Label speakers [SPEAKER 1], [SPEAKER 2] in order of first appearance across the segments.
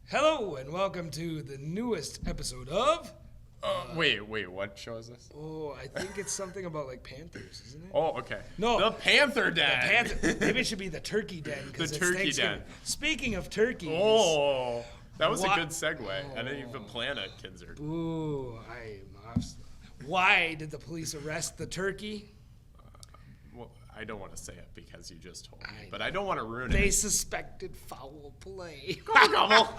[SPEAKER 1] Hello and welcome to the newest episode of.
[SPEAKER 2] Wait, what show is this?
[SPEAKER 1] Oh, I think it's something about like Panthers, isn't it?
[SPEAKER 2] Oh, okay.
[SPEAKER 1] No.
[SPEAKER 2] The Panther Den.
[SPEAKER 1] Maybe it should be the Turkey Den. 'Cause
[SPEAKER 2] The
[SPEAKER 1] it's
[SPEAKER 2] Turkey
[SPEAKER 1] Thanksgiving.
[SPEAKER 2] Den.
[SPEAKER 1] Speaking of turkeys.
[SPEAKER 2] Oh, that was
[SPEAKER 1] What?
[SPEAKER 2] a good segue. I didn't even plan it, Kinzer.
[SPEAKER 1] Ooh, why did the police arrest the turkey?
[SPEAKER 2] Well, I don't want to say it because you just told me,
[SPEAKER 1] I
[SPEAKER 2] but I don't want to ruin
[SPEAKER 1] They
[SPEAKER 2] it.
[SPEAKER 1] suspected foul play.
[SPEAKER 2] Gobble.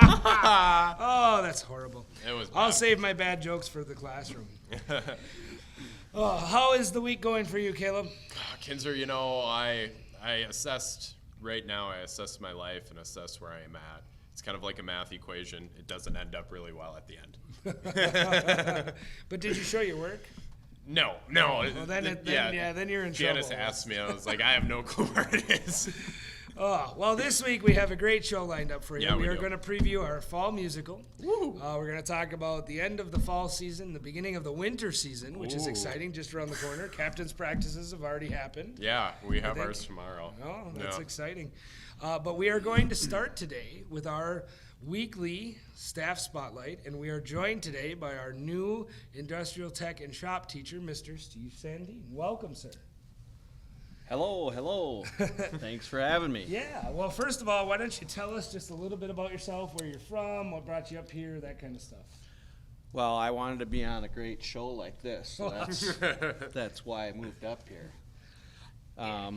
[SPEAKER 1] Oh, that's horrible.
[SPEAKER 2] It was
[SPEAKER 1] I'll
[SPEAKER 2] bad.
[SPEAKER 1] save my bad jokes for the classroom. Oh, how is the week going for you, Caleb?
[SPEAKER 2] Kinzer, I assessed right now. I assessed my life and assessed where I am at. It's kind of like a math equation. It doesn't end up really well at the end.
[SPEAKER 1] But did you show your work?
[SPEAKER 2] No.
[SPEAKER 1] Well, then you're in
[SPEAKER 2] Janice
[SPEAKER 1] trouble.
[SPEAKER 2] asked me. I was like, I have no clue where it is.
[SPEAKER 1] Oh, well, this week we have a great show lined up for you.
[SPEAKER 2] Yeah, we
[SPEAKER 1] are
[SPEAKER 2] do.
[SPEAKER 1] going to preview our fall musical.
[SPEAKER 2] Woo.
[SPEAKER 1] We're going to talk about the end of the fall season, the beginning of the winter season, which is
[SPEAKER 2] Ooh.
[SPEAKER 1] exciting, just around the corner. Captain's practices have already happened.
[SPEAKER 2] Yeah, we have
[SPEAKER 1] think-
[SPEAKER 2] ours tomorrow.
[SPEAKER 1] Oh, that's
[SPEAKER 2] Yeah.
[SPEAKER 1] exciting. But we are going to start today with our weekly staff spotlight, and we are joined today by our new industrial tech and shop teacher, Mr. Steve Sandine. Welcome, sir.
[SPEAKER 3] Hello. Thanks for having me.
[SPEAKER 1] Yeah, well, first of all, why don't you tell us just a little bit about yourself, where you're from, what brought you up here, that kind of stuff.
[SPEAKER 3] Well, I wanted to be on a great show like this, so that's why I moved up here.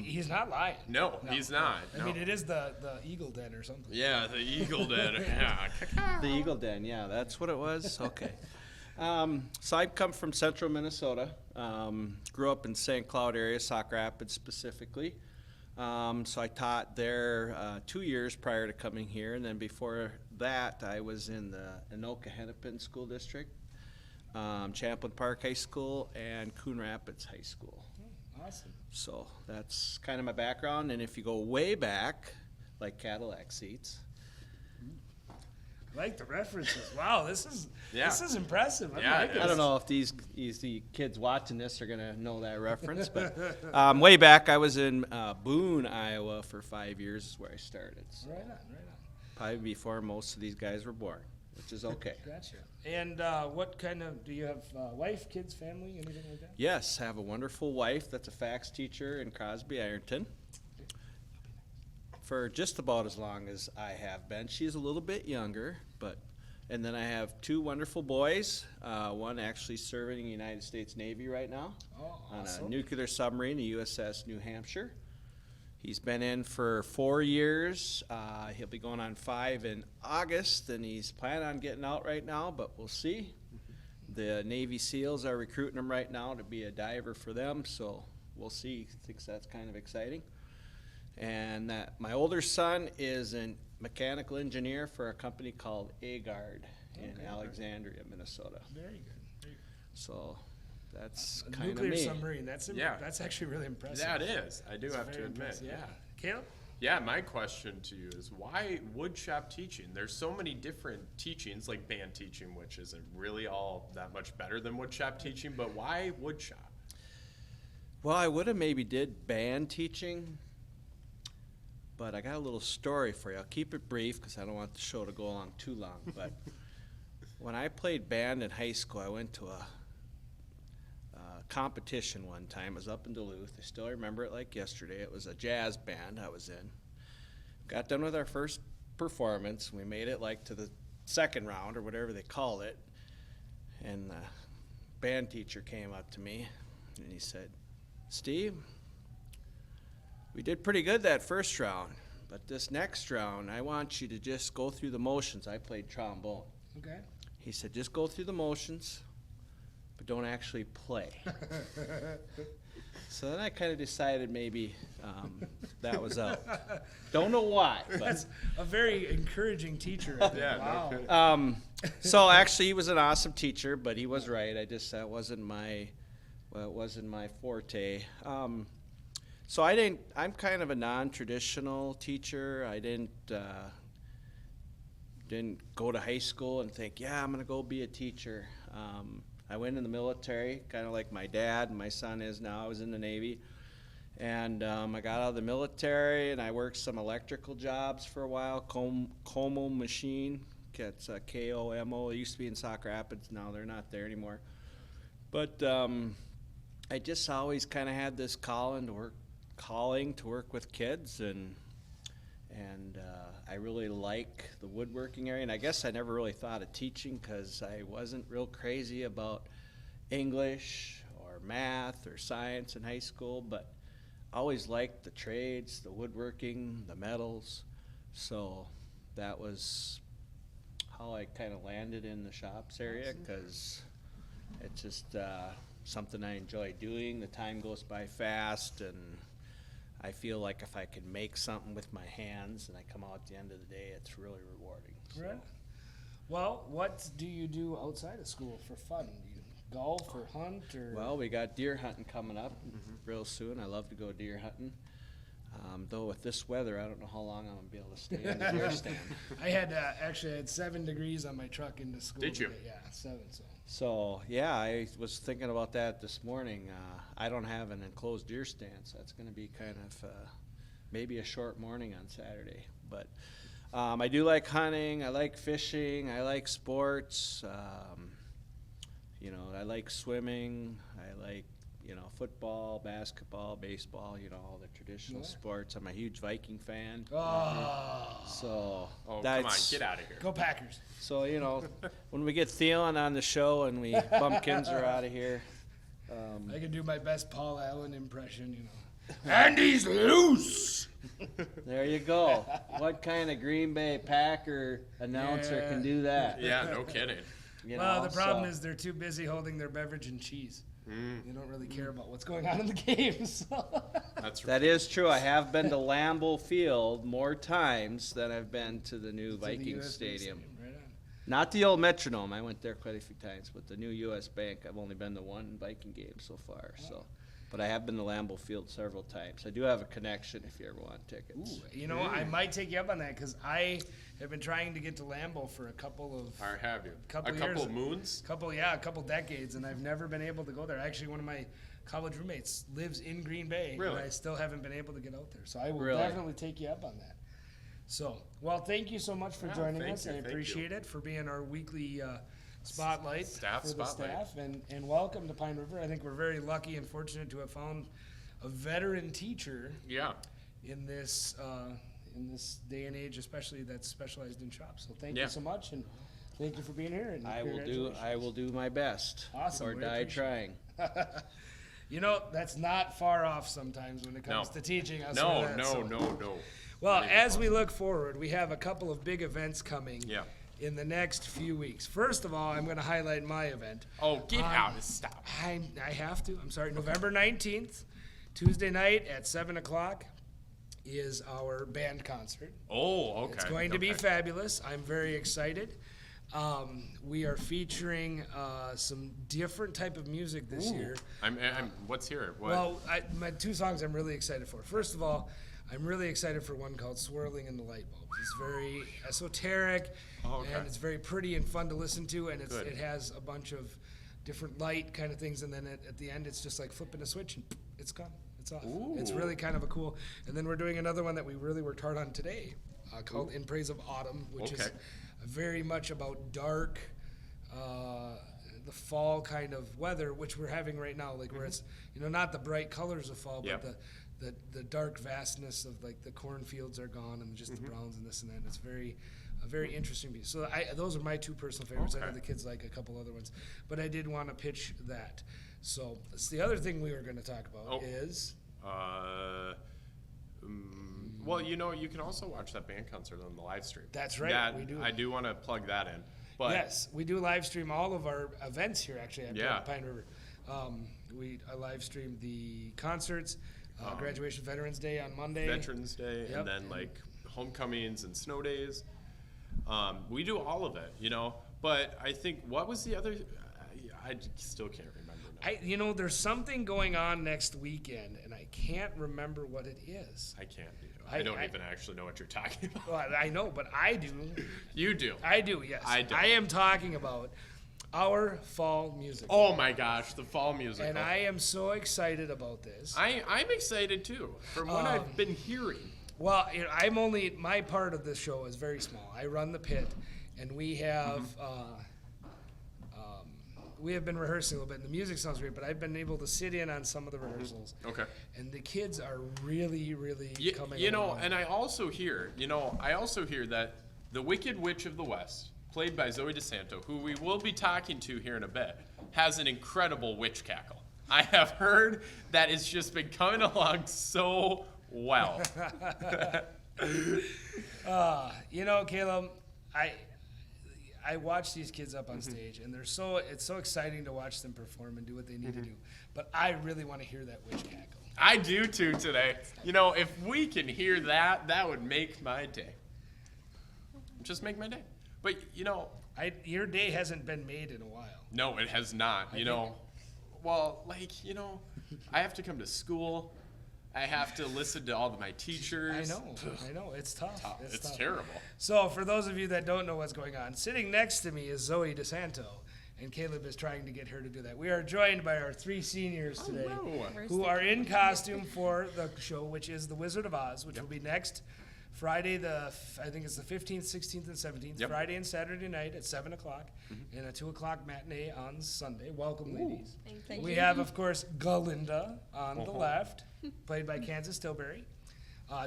[SPEAKER 1] He's not lying.
[SPEAKER 2] No, he's not.
[SPEAKER 1] I mean, it is the Eagle Den or something.
[SPEAKER 2] Yeah, the Eagle Den. Yeah.
[SPEAKER 3] The Eagle Den, yeah, that's what it was? Okay. So I come from central Minnesota. Grew up in St. Cloud area, Sauk Rapids specifically. So I taught there 2 years prior to coming here, and then before that I was in the Anoka-Hennepin School District, Champlain Park High School, and Coon Rapids High School.
[SPEAKER 1] Awesome.
[SPEAKER 3] So that's kind of my background, and if you go way back, like Cadillac seats.
[SPEAKER 1] I like the references. Wow, this is impressive. I
[SPEAKER 2] Yeah,
[SPEAKER 1] like
[SPEAKER 2] it
[SPEAKER 1] it.
[SPEAKER 3] I don't know if these the kids watching this are gonna know that reference, but way back I was in Boone, Iowa for 5 years is where I started. So
[SPEAKER 1] Right on.
[SPEAKER 3] probably before most of these guys were born, which is okay.
[SPEAKER 1] Gotcha. And what kind of, do you have wife, kids, family, anything like that?
[SPEAKER 3] Yes, have a wonderful wife that's a fax teacher in Crosby, Ironton. For just about as long as I have been. She's a little bit younger, and then I have two wonderful boys. One actually serving in the United States Navy right now
[SPEAKER 1] Oh,
[SPEAKER 3] on
[SPEAKER 1] awesome.
[SPEAKER 3] a nuclear submarine, the USS New Hampshire. He's been in for 4 years. He'll be going on 5 in August, and he's planning on getting out right now, but we'll see. The Navy SEALs are recruiting him right now to be a diver for them, so we'll see. Thinks that's kind of exciting. And my older son is a mechanical engineer for a company called Agard in Alexandria, Minnesota.
[SPEAKER 1] Very good.
[SPEAKER 3] So that's
[SPEAKER 1] A
[SPEAKER 3] kind of
[SPEAKER 1] nuclear
[SPEAKER 3] me.
[SPEAKER 1] submarine. That's
[SPEAKER 2] Yeah.
[SPEAKER 1] that's actually really impressive.
[SPEAKER 2] That is. I do
[SPEAKER 1] It's
[SPEAKER 2] have
[SPEAKER 1] very
[SPEAKER 2] to admit.
[SPEAKER 1] impressive,
[SPEAKER 2] Yeah.
[SPEAKER 1] Caleb?
[SPEAKER 2] Yeah, my question to you is why woodshop teaching? There's so many different teachings, like band teaching, which isn't really all that much better than woodshop teaching, but why woodshop?
[SPEAKER 3] Well, I would have maybe did band teaching, but I got a little story for you. I'll keep it brief because I don't want the show to go on too long. But when I played band in high school, I went to a competition one time. It was up in Duluth. I still remember it like yesterday. It was a jazz band I was in. Got done with our first performance. We made it like to the second round or whatever they call it. And the band teacher came up to me and he said, "Steve, we did pretty good that first round, but this next round, I want you to just go through the motions." I played trombone.
[SPEAKER 1] Okay.
[SPEAKER 3] He said, "Just go through the motions, but don't actually play." So then I kind of decided maybe that was out. Don't know why, but
[SPEAKER 1] That's a very encouraging teacher. I think.
[SPEAKER 2] Yeah, no
[SPEAKER 1] Wow.
[SPEAKER 2] kidding.
[SPEAKER 3] so actually he was an awesome teacher, but he was right. That wasn't my forte. So I'm kind of a non-traditional teacher. I didn't go to high school and think, yeah, I'm gonna go be a teacher. I went in the military, kind of like my dad and my son is now. I was in the Navy. And I got out of the military and I worked some electrical jobs for a while, Como machine It's KOMO. It used to be in Sauk Rapids. Now they're not there anymore. But I just always kind of had this calling to work with kids, and I really like the woodworking area. And I guess I never really thought of teaching because I wasn't real crazy about English or math or science in high school, but I always liked the trades, the woodworking, the metals. So that was how I kind of landed in the shops area, because it's just something I enjoy doing. The time goes by fast, and I feel like if I can make something with my hands and I come out at the end of the day, it's really rewarding. So.
[SPEAKER 1] Right. Well, what do you do outside of school for fun? Do you golf or hunt or?
[SPEAKER 3] Well, we got deer hunting coming up real soon. I love to go deer hunting. Though with this weather, I don't know how long I'm gonna be able to stay in the deer stand.
[SPEAKER 1] I had actually I had 7 degrees on my truck into school.
[SPEAKER 2] Did you?
[SPEAKER 1] Today. Yeah, 7.
[SPEAKER 3] So yeah, I was thinking about that this morning. I don't have an enclosed deer stand, so that's going to be kind of maybe a short morning on Saturday. But I do like hunting. I like fishing. I like sports. I like swimming. I like football, basketball, baseball. All the traditional sports. I'm a huge Viking fan.
[SPEAKER 1] Oh.
[SPEAKER 3] So
[SPEAKER 2] come on, get out of here.
[SPEAKER 1] Go Packers.
[SPEAKER 3] So, when we get Thielen on the show and we bumpkins are out of here.
[SPEAKER 1] I can do my best Paul Allen impression, And he's loose.
[SPEAKER 3] There you go. What kind of Green Bay Packer announcer can do that?
[SPEAKER 2] Yeah, no kidding.
[SPEAKER 1] Well, the problem is they're too busy holding their beverage and cheese. They don't really care about what's going on in the game. So.
[SPEAKER 3] That is true. I have been to Lambeau Field more times than I've been to the new Viking Stadium.
[SPEAKER 1] Right on.
[SPEAKER 3] Not the old Metronome. I went there quite a few times, but the new U.S. Bank, I've only been to one Viking game so far. So, but I have been to Lambeau Field several times. I do have a connection if you ever want tickets.
[SPEAKER 1] Ooh, I might take you up on that because I have been trying to get to Lambeau for a couple of.
[SPEAKER 2] Or have you?
[SPEAKER 1] Couple
[SPEAKER 2] a couple
[SPEAKER 1] years.
[SPEAKER 2] of moons?
[SPEAKER 1] A couple decades, and I've never been able to go there. Actually, one of my college roommates lives in Green Bay,
[SPEAKER 2] Really?
[SPEAKER 1] and I still haven't been able to get out there. So I will
[SPEAKER 3] Really?
[SPEAKER 1] definitely take you up on that. So, well, thank you so much for joining us. I appreciate it for being our weekly spotlight
[SPEAKER 2] Staff
[SPEAKER 1] for the
[SPEAKER 2] spotlight.
[SPEAKER 1] staff, and welcome to Pine River. I think we're very lucky and fortunate to have found a veteran teacher
[SPEAKER 2] Yeah.
[SPEAKER 1] in this day and age, especially that's specialized in shops. So thank
[SPEAKER 2] Yeah.
[SPEAKER 1] you so much, and thank you for being here. And
[SPEAKER 3] I
[SPEAKER 1] congratulations.
[SPEAKER 3] will do my best.
[SPEAKER 1] Awesome.
[SPEAKER 3] Or
[SPEAKER 1] We
[SPEAKER 3] die
[SPEAKER 1] appreciate
[SPEAKER 3] trying.
[SPEAKER 1] That's not far off sometimes when it comes
[SPEAKER 2] No.
[SPEAKER 1] to teaching. I'll say
[SPEAKER 2] No,
[SPEAKER 1] that.
[SPEAKER 2] no,
[SPEAKER 1] So-
[SPEAKER 2] no.
[SPEAKER 1] Well,
[SPEAKER 2] Not even
[SPEAKER 1] as
[SPEAKER 2] close.
[SPEAKER 1] we look forward, we have a couple of big events coming
[SPEAKER 2] Yeah.
[SPEAKER 1] in the next few weeks. First of all, I'm going to highlight my event.
[SPEAKER 2] Oh, get out. Stop.
[SPEAKER 1] I have to. I'm sorry. November 19th, Tuesday night at 7 o'clock is our band concert.
[SPEAKER 2] Oh, okay.
[SPEAKER 1] It's going to be
[SPEAKER 2] okay.
[SPEAKER 1] fabulous. I'm very excited. We are featuring some different type of music this year.
[SPEAKER 2] What's here? What?
[SPEAKER 1] Well, my 2 songs I'm really excited for. First of all, I'm really excited for one called Swirling in the Light Bulbs. It's very esoteric,
[SPEAKER 2] okay.
[SPEAKER 1] and it's very pretty and fun to listen to, and
[SPEAKER 2] Good.
[SPEAKER 1] it has a bunch of different light kind of things, and then at the end it's just like flipping a switch and it's gone. It's off. It's
[SPEAKER 2] Ooh.
[SPEAKER 1] really kind of a cool. And then we're doing another one that we really worked hard on today called In Praise of Autumn, which is
[SPEAKER 2] Okay.
[SPEAKER 1] very much about dark, the fall kind of weather, which we're having right now, like where it's, not the bright colors of fall,
[SPEAKER 2] Yep.
[SPEAKER 1] but the dark vastness of like the cornfields are gone and just the browns and this and that. And it's a very interesting piece. So those are my 2 personal favorites. I know
[SPEAKER 2] Okay.
[SPEAKER 1] the kids like a couple other ones, but I did want to pitch that. So it's the other thing we were going to talk about is.
[SPEAKER 2] Well, you can also watch that band concert on the live stream.
[SPEAKER 1] That's right, we do.
[SPEAKER 2] I do want to plug that in. But
[SPEAKER 1] Yes, we do live stream all of our events here actually at
[SPEAKER 2] Yeah.
[SPEAKER 1] Pine River. I live stream the concerts, graduation Veterans Day on Monday.
[SPEAKER 2] Veterans Day,
[SPEAKER 1] Yep.
[SPEAKER 2] and then like homecomings and snow days. We do all of it, But I think what was the other? I still can't remember now.
[SPEAKER 1] There's something going on next weekend, and I can't remember what it is.
[SPEAKER 2] I can't. I don't even actually know what you're talking about.
[SPEAKER 1] Well, I know, but I do.
[SPEAKER 2] You do.
[SPEAKER 1] I do, yes.
[SPEAKER 2] I don't.
[SPEAKER 1] I am talking about our fall music.
[SPEAKER 2] Oh my gosh, the fall musical.
[SPEAKER 1] And I am so excited about this.
[SPEAKER 2] I'm excited too. From what I've been hearing,
[SPEAKER 1] Well, my part of this show is very small. I run the pit, and we have been rehearsing a little bit, and the music sounds great, but I've been able to sit in on some of the rehearsals.
[SPEAKER 2] Okay.
[SPEAKER 1] And the kids are really, really coming
[SPEAKER 2] You know,
[SPEAKER 1] along.
[SPEAKER 2] and I also hear that the Wicked Witch of the West, played by Zoe DeSanto, who we will be talking to here in a bit, has an incredible witch cackle. I have heard that it's just been coming along so well.
[SPEAKER 1] Caleb, I watch these kids up on stage, and it's so exciting to watch them perform and do what they need to do. But I really want to hear that witch cackle.
[SPEAKER 2] I do too today. If we can hear that, that would make my day. Just make my day. But
[SPEAKER 1] your day hasn't been made in a while.
[SPEAKER 2] no, it has not. Well, I have to come to school. I have to listen to all of my teachers.
[SPEAKER 1] I know. It's tough.
[SPEAKER 2] It's
[SPEAKER 1] tough.
[SPEAKER 2] terrible.
[SPEAKER 1] So for those of you that don't know what's going on, sitting next to me is Zoe DeSanto, and Caleb is trying to get her to do that. We are joined by our 3 seniors today
[SPEAKER 2] Hello.
[SPEAKER 1] who are in costume for the show, which is The Wizard of Oz, which will be next Friday, I think it's the 15th, 16th, and 17th,
[SPEAKER 2] Yep.
[SPEAKER 1] Friday and Saturday night at 7 o'clock, and a 2 o'clock matinee on Sunday. Welcome, ladies.
[SPEAKER 4] Thank
[SPEAKER 1] We
[SPEAKER 4] you.
[SPEAKER 1] have, of course, Galinda on the left, played by Kansas Tilbury.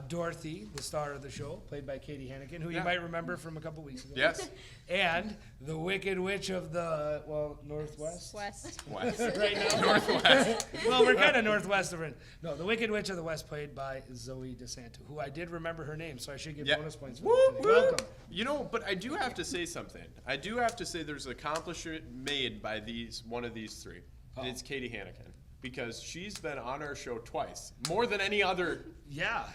[SPEAKER 1] Dorothy, the star of the show, played by Katie Hannigan, who you
[SPEAKER 2] Yeah.
[SPEAKER 1] might remember from a couple weeks ago.
[SPEAKER 2] Yes.
[SPEAKER 1] And the Wicked Witch of the, Northwest?
[SPEAKER 4] West.
[SPEAKER 2] West.
[SPEAKER 1] Right now?
[SPEAKER 2] Northwest.
[SPEAKER 1] Well, we're kind of northwest of it. No, the Wicked Witch of the West, played by Zoe DeSanto, who I did remember her name, so I should get
[SPEAKER 2] Yeah.
[SPEAKER 1] bonus points for
[SPEAKER 2] Woo,
[SPEAKER 1] that today.
[SPEAKER 2] woo.
[SPEAKER 1] Welcome.
[SPEAKER 2] But I do have to say something. I do have to say there's an accomplishment made by one of these 3, and it's Katie Hannigan, because she's been on our show twice, more than any other
[SPEAKER 1] Yeah.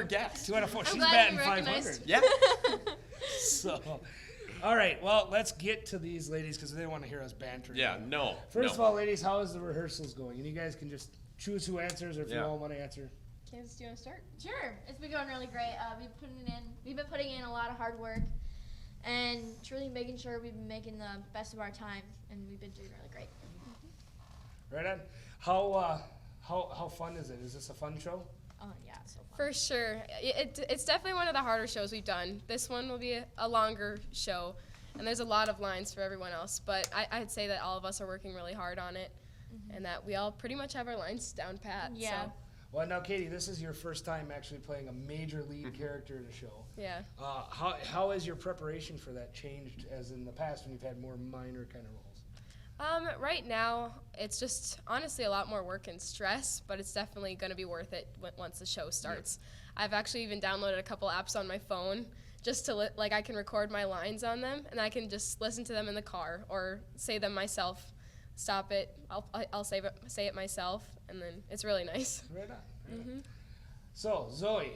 [SPEAKER 2] guest.
[SPEAKER 1] 2 out of 4. She's
[SPEAKER 4] glad
[SPEAKER 1] batting
[SPEAKER 4] you
[SPEAKER 1] 500.
[SPEAKER 4] recognized.
[SPEAKER 2] Yeah.
[SPEAKER 1] So, all right. Well, let's get to these ladies because they want to hear us bantering.
[SPEAKER 2] Yeah. No.
[SPEAKER 1] First of all, ladies, how is the rehearsals going? And you guys can just choose who answers, or if you
[SPEAKER 2] Yeah.
[SPEAKER 1] all want to answer.
[SPEAKER 4] Kansas, do you want to start?
[SPEAKER 5] Sure, it's been going really great. We've been putting in a lot of hard work, and truly making sure we've been making the best of our time, and we've been doing really great.
[SPEAKER 1] Right on. How fun is it? Is this a fun show?
[SPEAKER 5] Oh yeah, it's so fun.
[SPEAKER 6] For sure. It's definitely one of the harder shows we've done. This one will be a longer show, and there's a lot of lines for everyone else, but I'd say that all of us are working really hard on it, and that we all pretty much have our lines down pat.
[SPEAKER 5] Yeah.
[SPEAKER 6] So,
[SPEAKER 1] Well, now, Katie, this is your first time actually playing a major lead character in a show.
[SPEAKER 6] yeah.
[SPEAKER 1] How has your preparation for that changed as in the past when you've had more minor kind of roles?
[SPEAKER 6] Right now, it's just honestly a lot more work and stress, but it's definitely going to be worth it once the show starts. I've actually even downloaded a couple apps on my phone just to I can record my lines on them, and I can just listen to them in the car or say them myself. Stop it. I'll say it myself, and then it's really nice.
[SPEAKER 1] Right on. So, Zoe.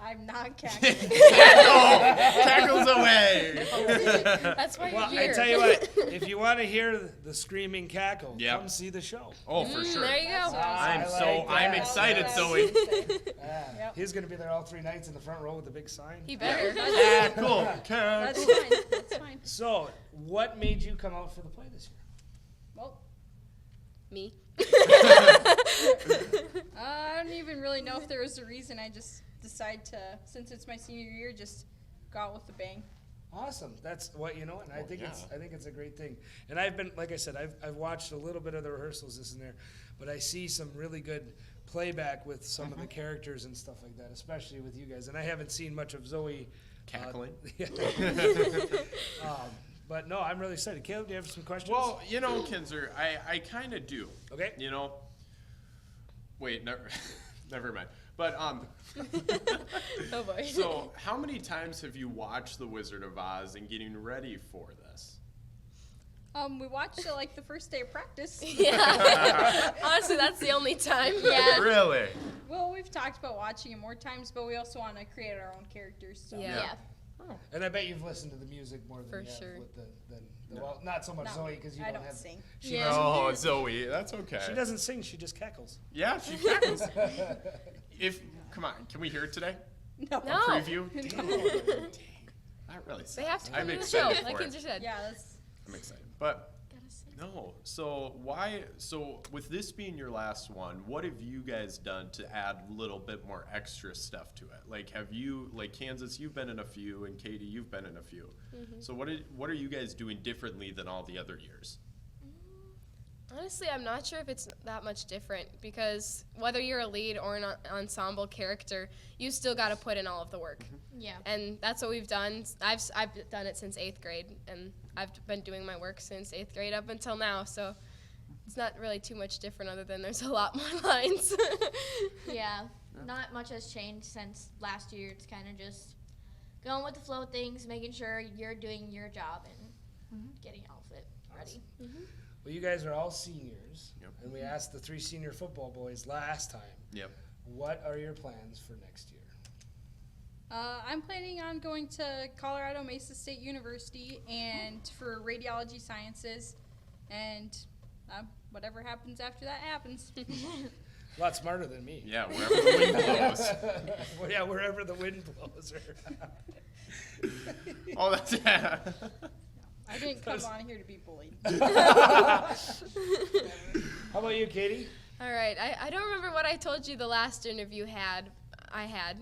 [SPEAKER 4] I'm not cackling.
[SPEAKER 2] Cackles away.
[SPEAKER 6] That's why
[SPEAKER 1] Well,
[SPEAKER 6] you're here.
[SPEAKER 1] I tell you what, if you want to hear the screaming cackle,
[SPEAKER 2] Yep.
[SPEAKER 1] come see the show.
[SPEAKER 2] Oh, for sure.
[SPEAKER 6] There you go.
[SPEAKER 2] I'm
[SPEAKER 1] that.
[SPEAKER 2] excited, Zoe.
[SPEAKER 4] Yep.
[SPEAKER 1] He's going to be there all 3 nights in the front row with the big sign.
[SPEAKER 6] He better.
[SPEAKER 2] Cackle.
[SPEAKER 4] That's fine. That's fine.
[SPEAKER 1] So, what made you come out for the play this year?
[SPEAKER 4] Well,
[SPEAKER 6] Me.
[SPEAKER 4] I don't even really know if there was a reason. I just decided to, since it's my senior year, just go out with a bang.
[SPEAKER 1] Awesome. That's what and I think
[SPEAKER 2] yeah.
[SPEAKER 1] I think it's a great thing. And I've been, like I said, I've watched a little bit of the rehearsals this and there, but I see some really good playback with some of the characters and stuff like that, especially with you guys. And I haven't seen much of Zoe
[SPEAKER 2] Cackling.
[SPEAKER 1] But no, I'm really excited. Caleb, do you have some questions?
[SPEAKER 2] Well, Kinzer, I kind of do.
[SPEAKER 1] Okay.
[SPEAKER 2] Wait, never mind. But
[SPEAKER 6] Oh boy.
[SPEAKER 2] so how many times have you watched The Wizard of Oz and getting ready for this?
[SPEAKER 4] We watched it the first day of practice.
[SPEAKER 6] Yeah. Honestly, that's the only time.
[SPEAKER 4] Yeah.
[SPEAKER 2] Really?
[SPEAKER 4] Well, we've talked about watching it more times, but we also want to create our own characters. So.
[SPEAKER 6] Yeah.
[SPEAKER 1] And I bet you've listened to the music more than
[SPEAKER 6] For
[SPEAKER 1] you have
[SPEAKER 6] sure.
[SPEAKER 1] with well, not so much
[SPEAKER 4] No,
[SPEAKER 1] Zoe because you
[SPEAKER 4] I
[SPEAKER 1] don't
[SPEAKER 4] don't
[SPEAKER 1] have.
[SPEAKER 4] sing.
[SPEAKER 1] She
[SPEAKER 4] Yeah.
[SPEAKER 2] Oh, Zoe, that's okay.
[SPEAKER 1] She doesn't sing. She just cackles.
[SPEAKER 2] Yeah, she cackles. Come on, can we hear it today?
[SPEAKER 4] No.
[SPEAKER 6] No.
[SPEAKER 2] Preview? Dang. That really sucks.
[SPEAKER 6] They have to come
[SPEAKER 2] I'm
[SPEAKER 6] to the show,
[SPEAKER 2] excited
[SPEAKER 6] like
[SPEAKER 2] for
[SPEAKER 6] Kinzer
[SPEAKER 2] it.
[SPEAKER 6] said.
[SPEAKER 4] Yeah, that's.
[SPEAKER 2] I'm excited. But No. So with this being your last one, what have you guys done to add a little bit more extra stuff to it? Like, have you, like Kansas, you've been in a few, and Katie, you've been in a few. So what are you guys doing differently than all the other years?
[SPEAKER 6] Honestly, I'm not sure if it's that much different because whether you're a lead or an ensemble character, you still got to put in all of the work.
[SPEAKER 5] Yeah.
[SPEAKER 6] And that's what we've done. I've done it since 8th grade, and I've been doing my work since 8th grade up until now, so it's not really too much different other than there's a lot more lines.
[SPEAKER 5] Yeah. Not much has changed since last year. It's kind of just going with the flow of things, making sure you're doing your job and getting all of it ready.
[SPEAKER 1] Well, you guys are all seniors,
[SPEAKER 2] Yep.
[SPEAKER 1] and we asked the 3 senior football boys last time.
[SPEAKER 2] Yep.
[SPEAKER 1] What are your plans for next year?
[SPEAKER 4] I'm planning on going to Colorado Mesa State University and for radiology sciences, and whatever happens after that happens.
[SPEAKER 1] A lot smarter than me.
[SPEAKER 2] Yeah, wherever the wind blows.
[SPEAKER 1] Well, yeah, wherever the wind blows.
[SPEAKER 2] Oh, that's
[SPEAKER 4] I didn't come on here to be bullied.
[SPEAKER 1] How about you, Katie?
[SPEAKER 6] All right, I don't remember what I told you the last interview I had,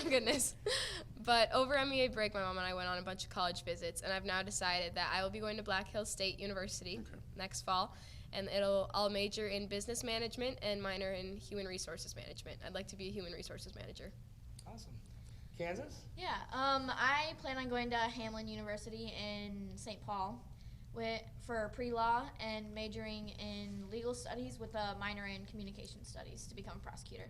[SPEAKER 6] goodness. But over MEA break, my mom and I went on a bunch of college visits, and I've now decided that I will be going to Black Hills State University next fall, and I'll major in business management and minor in human resources management. I'd like to be a human resources manager.
[SPEAKER 1] Awesome. Kansas?
[SPEAKER 5] Yeah, I plan on going to Hamlin University in St. Paul for pre-law and majoring in legal studies with a minor in communication studies to become a prosecutor.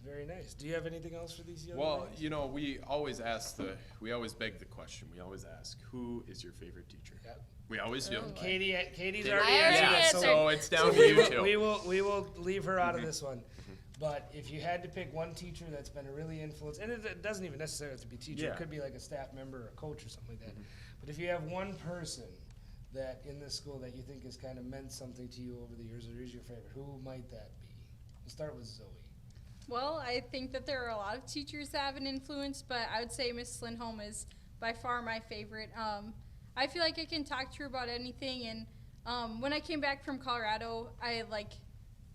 [SPEAKER 1] Very nice. Do you have anything else for these young
[SPEAKER 2] Well,
[SPEAKER 1] ladies?
[SPEAKER 2] you know, we always beg the question. We always ask, who is your favorite teacher?
[SPEAKER 1] Yep.
[SPEAKER 2] We always do.
[SPEAKER 1] Katie's
[SPEAKER 6] I
[SPEAKER 1] already
[SPEAKER 6] already
[SPEAKER 1] answered.
[SPEAKER 6] answered.
[SPEAKER 2] So it's down to you two.
[SPEAKER 1] We will leave her out of this one. But if you had to pick one teacher that's been a really influence, and it doesn't even necessarily have to be a teacher,
[SPEAKER 2] Yeah.
[SPEAKER 1] it could be like a staff member or a coach or something like that. But if you have one person that in this school that you think has kind of meant something to you over the years, or is your favorite, who might that be? We'll start with Zoe.
[SPEAKER 4] Well, I think that there are a lot of teachers that have an influence, but I would say Miss Lindholm is by far my favorite. I feel like I can talk to her about anything, and when I came back from Colorado,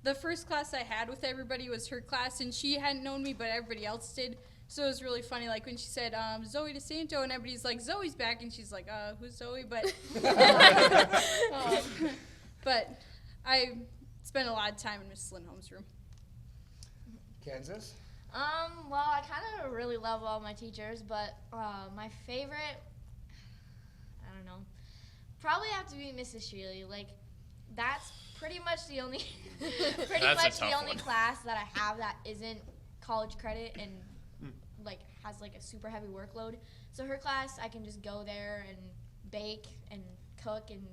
[SPEAKER 4] the first class I had with everybody was her class, and she hadn't known me, but everybody else did. So it was really funny, like when she said Zoe DeSanto, and everybody's like, Zoe's back, and she's like, who's Zoe? But but I spent a lot of time in Miss Lindholm's room.
[SPEAKER 1] Kansas?
[SPEAKER 5] Well, I kind of really love all my teachers, but my favorite, I don't know, probably have to be Mrs. Shealy. Like, that's pretty much the only, class that I have that isn't college credit and like has like a super heavy workload. So her class, I can just go there and bake and cook and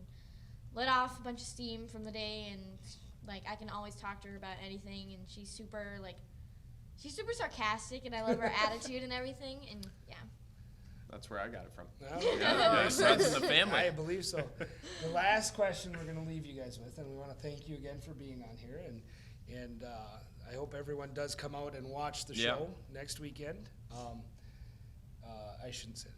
[SPEAKER 5] let off a bunch of steam from the day, and like I can always talk to her about anything, and she's super sarcastic, and I love her attitude and everything, and yeah.
[SPEAKER 2] That's where I got it from.
[SPEAKER 1] Yeah,
[SPEAKER 2] It runs in the family.
[SPEAKER 1] I believe so. The last question we're going to leave you guys with, and we want to thank you again for being on here, and I hope everyone does come out and watch the show next weekend. I shouldn't say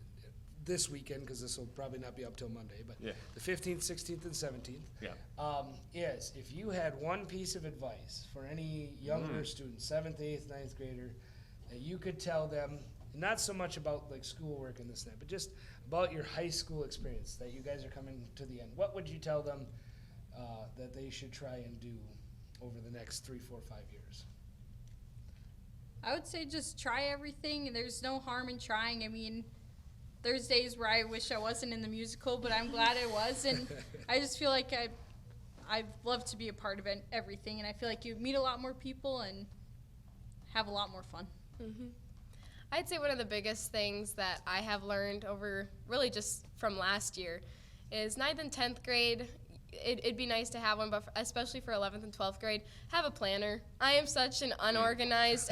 [SPEAKER 1] this weekend because this will probably not be up till Monday, but the 15th, 16th, and 17th is if you had one piece of advice for any younger student, 7th, 8th, 9th grader, that you could tell them, not so much about like schoolwork and this and that, but just about your high school experience that you guys are coming to the end. What would you tell them that they should try and do over the next 3, 4, 5 years?
[SPEAKER 4] I would say just try everything, and there's no harm in trying. I mean, there's days where I wish I wasn't in the musical, but I'm glad I was, and I just feel like I'd love to be a part of everything, and I feel like you meet a lot more people and have a lot more fun.
[SPEAKER 6] I'd say one of the biggest things that I have learned over really just from last year is 9th and 10th grade. It'd be nice to have one, but especially for 11th and 12th grade, have a planner. I am such an unorganized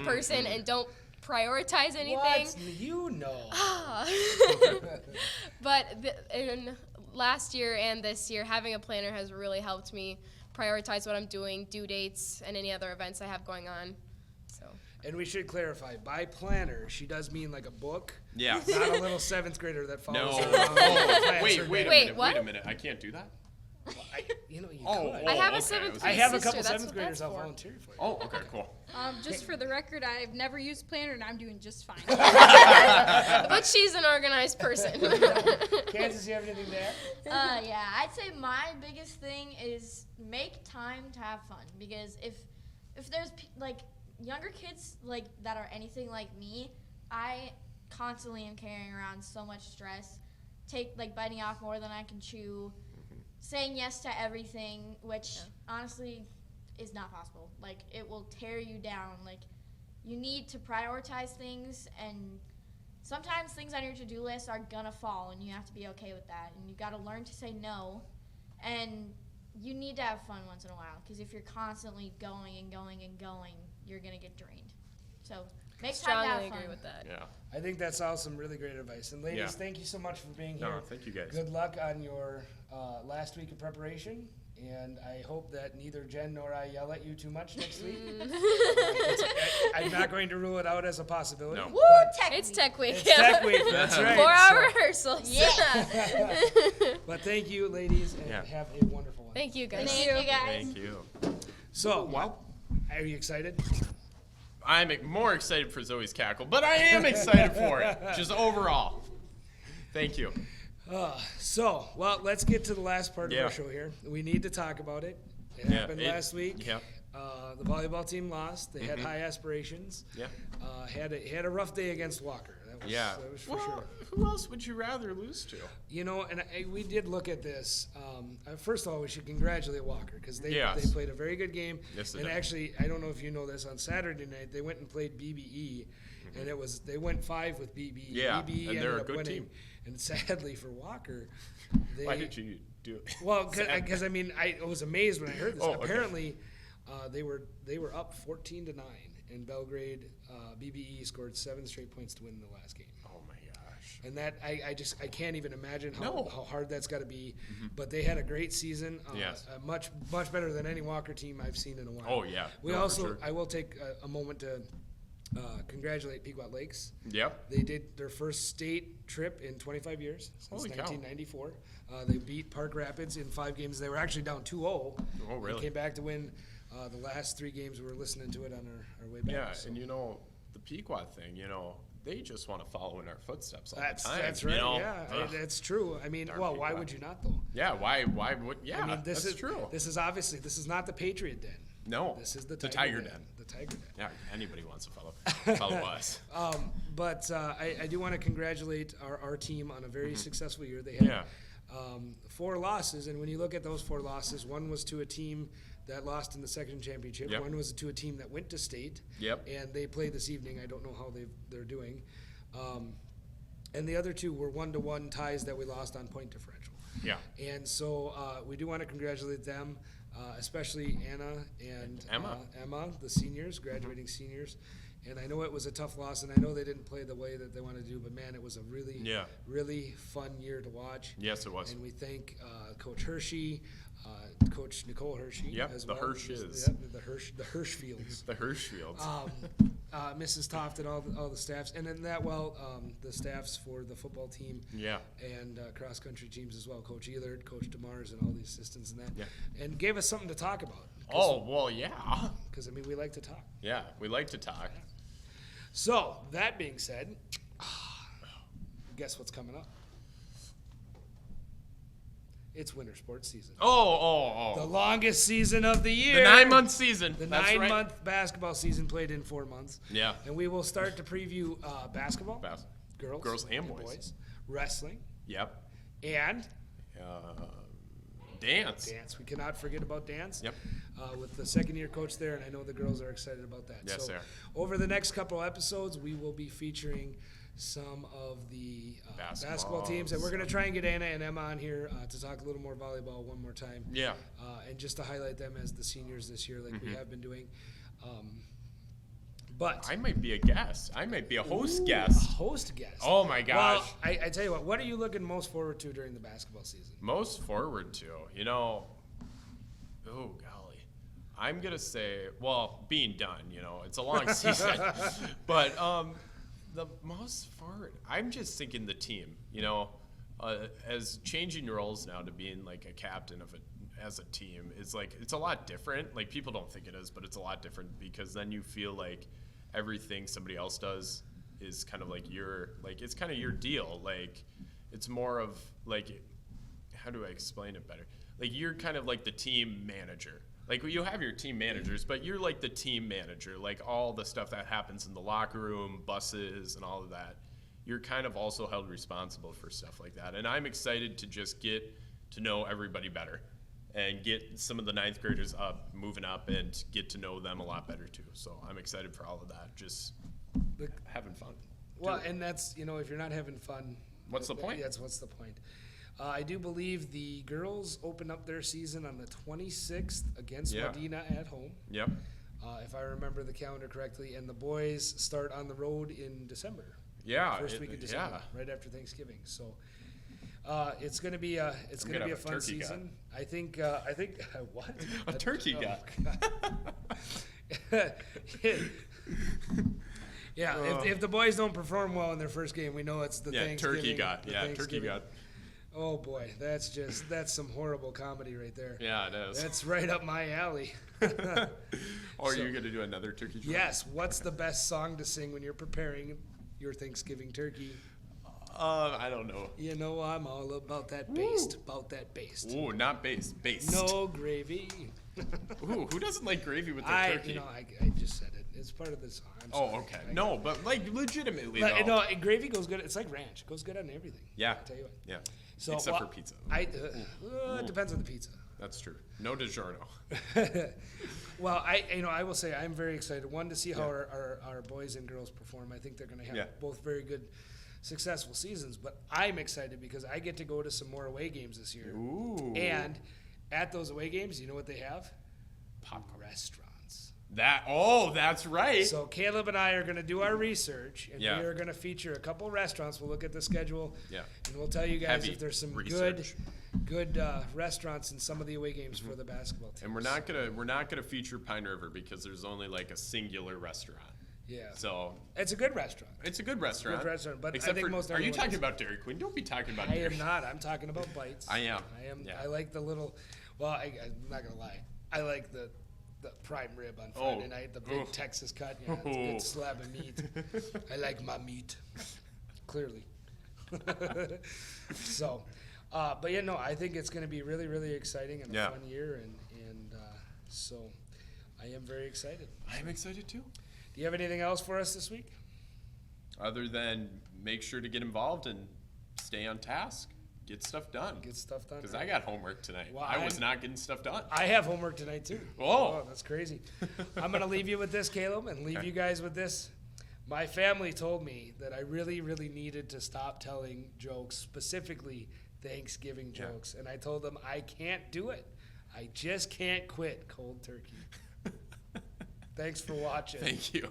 [SPEAKER 6] person and don't prioritize anything.
[SPEAKER 1] What? You know.
[SPEAKER 6] But in last year and this year, having a planner has really helped me prioritize what I'm doing, due dates, and any other events I have going on. So.
[SPEAKER 1] And we should clarify, by planner, she does mean like a book.
[SPEAKER 2] Yeah.
[SPEAKER 1] Not a little 7th grader that follows
[SPEAKER 2] No.
[SPEAKER 1] her around.
[SPEAKER 2] Wait a
[SPEAKER 6] Wait,
[SPEAKER 2] minute.
[SPEAKER 6] what?
[SPEAKER 2] Wait a minute. I can't do that?
[SPEAKER 1] You
[SPEAKER 2] Oh,
[SPEAKER 1] could.
[SPEAKER 6] I have a
[SPEAKER 2] okay.
[SPEAKER 6] seventh
[SPEAKER 1] I
[SPEAKER 6] grade
[SPEAKER 1] have a
[SPEAKER 6] sister.
[SPEAKER 1] couple
[SPEAKER 6] That's
[SPEAKER 1] seventh
[SPEAKER 6] what
[SPEAKER 1] graders
[SPEAKER 6] that's
[SPEAKER 1] I'll
[SPEAKER 6] for.
[SPEAKER 1] volunteer for. You.
[SPEAKER 2] Oh, okay, cool.
[SPEAKER 4] Just for the record, I've never used planner and I'm doing just fine.
[SPEAKER 6] But she's an organized person.
[SPEAKER 1] Kansas, you have anything to add?
[SPEAKER 5] Yeah, I'd say my biggest thing is make time to have fun, because if there's like younger kids like that are anything like me, I constantly am carrying around so much stress, biting off more than I can chew, saying yes to everything, which honestly is not possible. Like, it will tear you down. Like, you need to prioritize things, and sometimes things on your to-do list are gonna fall, and you have to be okay with that. And you got to learn to say no, and you need to have fun once in a while, because if you're constantly going and going and going, you're gonna get drained. So make time to
[SPEAKER 6] Strongly
[SPEAKER 5] have fun.
[SPEAKER 6] agree with that.
[SPEAKER 2] Yeah.
[SPEAKER 1] I think that's all some really great advice. And ladies,
[SPEAKER 2] Yeah.
[SPEAKER 1] thank you so much for being
[SPEAKER 2] No,
[SPEAKER 1] here.
[SPEAKER 2] thank you guys.
[SPEAKER 1] Good luck on your last week of preparation. And I hope that neither Jen nor I yell at you too much next week. I'm not going to rule it out as a possibility.
[SPEAKER 2] No.
[SPEAKER 5] Woo, tech
[SPEAKER 6] It's
[SPEAKER 5] week.
[SPEAKER 6] Tech Week.
[SPEAKER 1] It's Tech Week, that's right.
[SPEAKER 6] 4-hour
[SPEAKER 1] So-
[SPEAKER 6] rehearsals.
[SPEAKER 5] Yeah.
[SPEAKER 1] But thank you, ladies, and
[SPEAKER 2] Yeah.
[SPEAKER 1] have a wonderful one.
[SPEAKER 6] Thank you, guys.
[SPEAKER 5] Thank you, guys.
[SPEAKER 2] Thank you.
[SPEAKER 1] So, well, are you excited?
[SPEAKER 2] I'm more excited for Zoe's cackle, but I am excited for it, just overall. Thank you.
[SPEAKER 1] Well, let's get to the last part of
[SPEAKER 2] Yeah.
[SPEAKER 1] our show here. We need to talk about it. It
[SPEAKER 2] Yeah,
[SPEAKER 1] happened
[SPEAKER 2] it-
[SPEAKER 1] last week.
[SPEAKER 2] Yep.
[SPEAKER 1] The volleyball team lost. They had high aspirations.
[SPEAKER 2] Yeah.
[SPEAKER 1] Had a rough day against Walker. That was,
[SPEAKER 2] Yeah.
[SPEAKER 1] that was for
[SPEAKER 2] Well,
[SPEAKER 1] sure.
[SPEAKER 2] who else would you rather lose to?
[SPEAKER 1] You know, and we did look at this. First of all, we should congratulate Walker because they
[SPEAKER 2] Yes.
[SPEAKER 1] played a very good game.
[SPEAKER 2] Yes, they
[SPEAKER 1] and
[SPEAKER 2] did.
[SPEAKER 1] actually, I don't know if you know this, on Saturday night they went and played BBE, and they went 5 with BBE.
[SPEAKER 2] Yeah,
[SPEAKER 1] BBE
[SPEAKER 2] and they're
[SPEAKER 1] ended
[SPEAKER 2] a
[SPEAKER 1] up
[SPEAKER 2] good
[SPEAKER 1] winning.
[SPEAKER 2] team.
[SPEAKER 1] And sadly for Walker,
[SPEAKER 2] Why did you do it?
[SPEAKER 1] Well, because I mean, I was amazed when I heard this.
[SPEAKER 2] Oh, okay.
[SPEAKER 1] Apparently, they were up 14-9 in Belgrade. BBE scored 7 straight points to win the last game.
[SPEAKER 2] Oh my gosh.
[SPEAKER 1] And that I can't even imagine
[SPEAKER 2] No.
[SPEAKER 1] how hard that's got to be. But they had a great season.
[SPEAKER 2] Yes.
[SPEAKER 1] Much better than any Walker team I've seen in a while.
[SPEAKER 2] Oh, yeah.
[SPEAKER 1] We
[SPEAKER 2] No, for
[SPEAKER 1] also
[SPEAKER 2] sure.
[SPEAKER 1] I will take a moment to congratulate Pequot Lakes.
[SPEAKER 2] Yep.
[SPEAKER 1] They did their first state trip in 25 years since
[SPEAKER 2] Holy cow.
[SPEAKER 1] 1994. They beat Park Rapids in 5 games. They were actually down 2-0.
[SPEAKER 2] Oh, really?
[SPEAKER 1] And came back to win the last 3 games. We were listening to it on our way back.
[SPEAKER 2] Yeah,
[SPEAKER 1] so.
[SPEAKER 2] and the Pequot thing, they just want to follow in our footsteps all
[SPEAKER 1] That's
[SPEAKER 2] the time.
[SPEAKER 1] that's right.
[SPEAKER 2] Ugh.
[SPEAKER 1] That's true. I mean,
[SPEAKER 2] Darn
[SPEAKER 1] well, why
[SPEAKER 2] Pequot.
[SPEAKER 1] would you not though?
[SPEAKER 2] Yeah, why would, yeah,
[SPEAKER 1] I mean, this
[SPEAKER 2] that's
[SPEAKER 1] is
[SPEAKER 2] true.
[SPEAKER 1] This is obviously this is not the Patriot Den.
[SPEAKER 2] No,
[SPEAKER 1] This is the
[SPEAKER 2] Tiger Den.
[SPEAKER 1] The Tiger Den.
[SPEAKER 2] Yeah, anybody wants to follow us.
[SPEAKER 1] But I do want to congratulate our team on a very successful year. They had
[SPEAKER 2] Yeah.
[SPEAKER 1] 4 losses, and when you look at those 4 losses, one was to a team that lost in the second championship.
[SPEAKER 2] Yep.
[SPEAKER 1] One was to a team that went to state.
[SPEAKER 2] Yep.
[SPEAKER 1] And they play this evening. I don't know how they're doing. And the other 2 were 1-1 ties that we lost on point differential.
[SPEAKER 2] Yeah.
[SPEAKER 1] And so we do want to congratulate them, especially Anna and
[SPEAKER 2] Emma.
[SPEAKER 1] the seniors, graduating seniors. And I know it was a tough loss, and I know they didn't play the way that they wanted to do, but man, it was a really,
[SPEAKER 2] Yeah.
[SPEAKER 1] really fun year to watch.
[SPEAKER 2] Yes, it was.
[SPEAKER 1] And we thank Coach Hershey, Coach Nicole Hershey,
[SPEAKER 2] Yep,
[SPEAKER 1] as
[SPEAKER 2] the
[SPEAKER 1] well.
[SPEAKER 2] Hershes.
[SPEAKER 1] Yep, the Hirschfields.
[SPEAKER 2] The Hirschfields.
[SPEAKER 1] Mrs. Toft and all the staffs, and then the staffs for the football team
[SPEAKER 2] Yeah.
[SPEAKER 1] and cross country teams as well. Coach Elert, Coach DeMars, and all the assistants and that.
[SPEAKER 2] Yeah.
[SPEAKER 1] And gave us something to talk about.
[SPEAKER 2] Oh, well, yeah.
[SPEAKER 1] Because I mean, we like to talk.
[SPEAKER 2] Yeah, we like to talk.
[SPEAKER 1] So that being said, guess what's coming up? It's winter sports season. The
[SPEAKER 2] Oh.
[SPEAKER 1] longest season of the year.
[SPEAKER 2] The 9-month season.
[SPEAKER 1] The
[SPEAKER 2] That's right.
[SPEAKER 1] 9-month basketball season played in 4 months.
[SPEAKER 2] Yeah.
[SPEAKER 1] And we will start to preview basketball,
[SPEAKER 2] Girls and boys.
[SPEAKER 1] wrestling,
[SPEAKER 2] Yep.
[SPEAKER 1] and
[SPEAKER 2] Dance.
[SPEAKER 1] dance. We cannot forget about dance.
[SPEAKER 2] Yep.
[SPEAKER 1] With the second-year coach there, and I know the girls are excited about that.
[SPEAKER 2] Yes,
[SPEAKER 1] so
[SPEAKER 2] they are.
[SPEAKER 1] over the next couple episodes, we will be featuring some of the basketball teams, and we're going to try and get Anna and Emma on here to talk a little more volleyball one more time.
[SPEAKER 2] Yeah.
[SPEAKER 1] And just to highlight them as the seniors this year, like we have been doing. But
[SPEAKER 2] I might be a guest. I might be a host guest.
[SPEAKER 1] host guest.
[SPEAKER 2] Oh my gosh.
[SPEAKER 1] Well, I tell you what are you looking most forward to during the basketball season?
[SPEAKER 2] Most forward to, oh golly. I'm going to say, well, being done, it's a long season. But the most forward, I'm just thinking the team, as changing roles now to being like a captain of as a team is like, it's a lot different. Like, people don't think it is, but it's a lot different because then you feel like everything somebody else does is kind of like it's kind of your deal. Like, it's more of like, how do I explain it better? Like, you're kind of like the team manager. Like, you have your team managers, but you're like the team manager. Like, all the stuff that happens in the locker room, buses, and all of that, you're kind of also held responsible for stuff like that. And I'm excited to just get to know everybody better and get some of the ninth graders moving up, and get to know them a lot better too. So I'm excited for all of that. Just having fun.
[SPEAKER 1] Well,
[SPEAKER 2] too.
[SPEAKER 1] and that's, if you're not having fun,
[SPEAKER 2] What's the point?
[SPEAKER 1] That's what's the point. I do believe the girls open up their season on the 26th against
[SPEAKER 2] Yeah.
[SPEAKER 1] Medina at home,
[SPEAKER 2] Yep.
[SPEAKER 1] if I remember the calendar correctly, and the boys start on the road in December.
[SPEAKER 2] Yeah.
[SPEAKER 1] First week of December, right after Thanksgiving. So it's going to be a
[SPEAKER 2] gonna have a
[SPEAKER 1] fun
[SPEAKER 2] turkey
[SPEAKER 1] season. I think what
[SPEAKER 2] A turkey gut.
[SPEAKER 1] Yeah, if the boys don't perform well in their first game, we know it's the
[SPEAKER 2] Yeah,
[SPEAKER 1] Thanksgiving.
[SPEAKER 2] turkey gut.
[SPEAKER 1] the
[SPEAKER 2] Yeah, turkey
[SPEAKER 1] Thanksgiving.
[SPEAKER 2] gut.
[SPEAKER 1] Oh boy, that's some horrible comedy right there.
[SPEAKER 2] Yeah, it is.
[SPEAKER 1] That's right up my alley.
[SPEAKER 2] Or
[SPEAKER 1] So-
[SPEAKER 2] you're gonna do another turkey trot?
[SPEAKER 1] Yes, what's the best song to sing when you're preparing your Thanksgiving turkey?
[SPEAKER 2] I don't know.
[SPEAKER 1] I'm all about that based, about that based.
[SPEAKER 2] Ooh, not based. Based.
[SPEAKER 1] No gravy.
[SPEAKER 2] Ooh, who doesn't like gravy with their turkey?
[SPEAKER 1] I just said it. It's part of the song. I'm
[SPEAKER 2] Oh,
[SPEAKER 1] sorry.
[SPEAKER 2] okay. No, but like legitimately
[SPEAKER 1] But,
[SPEAKER 2] though.
[SPEAKER 1] no, gravy goes good. It's like ranch. It goes good on everything.
[SPEAKER 2] Yeah.
[SPEAKER 1] I'll tell you what.
[SPEAKER 2] Yeah.
[SPEAKER 1] So,
[SPEAKER 2] Except
[SPEAKER 1] well,
[SPEAKER 2] for pizza.
[SPEAKER 1] It depends on the pizza.
[SPEAKER 2] That's true. No DiGiorno.
[SPEAKER 1] Well, I will say I'm very excited. One, to see how
[SPEAKER 2] Yeah.
[SPEAKER 1] our boys and girls perform. I think they're going to have
[SPEAKER 2] Yeah.
[SPEAKER 1] both very good, successful seasons. But I'm excited because I get to go to some more away games this year.
[SPEAKER 2] Ooh.
[SPEAKER 1] And at those away games, you know what they have?
[SPEAKER 2] Popcorn.
[SPEAKER 1] Restaurants.
[SPEAKER 2] That's right.
[SPEAKER 1] So Caleb and I are going to do our research, and
[SPEAKER 2] Yeah.
[SPEAKER 1] we are going to feature a couple restaurants. We'll look at the schedule,
[SPEAKER 2] Yeah.
[SPEAKER 1] and we'll tell you guys
[SPEAKER 2] Heavy
[SPEAKER 1] if there's some
[SPEAKER 2] research.
[SPEAKER 1] good restaurants in some of the away games for the basketball team.
[SPEAKER 2] And we're not gonna feature Pine River because there's only like a singular restaurant.
[SPEAKER 1] Yeah.
[SPEAKER 2] So
[SPEAKER 1] it's a good restaurant.
[SPEAKER 2] it's a good restaurant.
[SPEAKER 1] Good restaurant, but I
[SPEAKER 2] except
[SPEAKER 1] think
[SPEAKER 2] for,
[SPEAKER 1] most
[SPEAKER 2] are you
[SPEAKER 1] everyone
[SPEAKER 2] talking
[SPEAKER 1] else-
[SPEAKER 2] about Dairy Queen? Don't be talking about
[SPEAKER 1] I
[SPEAKER 2] Dairy.
[SPEAKER 1] am not. I'm talking about bites.
[SPEAKER 2] I am.
[SPEAKER 1] I
[SPEAKER 2] Yeah.
[SPEAKER 1] like the little. Well, I'm not gonna lie. I like the prime rib on Friday night. The big
[SPEAKER 2] Oof.
[SPEAKER 1] Texas cut. Yeah, it's a
[SPEAKER 2] Ooh.
[SPEAKER 1] good slab of meat. I like my meat. Clearly. So, but yeah, no, I think it's going to be really, really exciting and a
[SPEAKER 2] Yeah.
[SPEAKER 1] fun year, and so I am very excited.
[SPEAKER 2] I'm excited too.
[SPEAKER 1] Do you have anything else for us this week?
[SPEAKER 2] Other than make sure to get involved and stay on task, get stuff done.
[SPEAKER 1] Get stuff done.
[SPEAKER 2] Because
[SPEAKER 1] right?
[SPEAKER 2] I got homework tonight.
[SPEAKER 1] Well,
[SPEAKER 2] I was
[SPEAKER 1] I'm-
[SPEAKER 2] not getting stuff done.
[SPEAKER 1] I have homework tonight too.
[SPEAKER 2] Whoa.
[SPEAKER 1] Oh, that's crazy. I'm going to leave you with this, Caleb, and leave
[SPEAKER 2] Okay.
[SPEAKER 1] you guys with this. My family told me that I really, really needed to stop telling jokes, specifically Thanksgiving
[SPEAKER 2] Yeah.
[SPEAKER 1] jokes. And I told them I can't do it. I just can't quit cold turkey. Thanks for watching.
[SPEAKER 2] Thank you.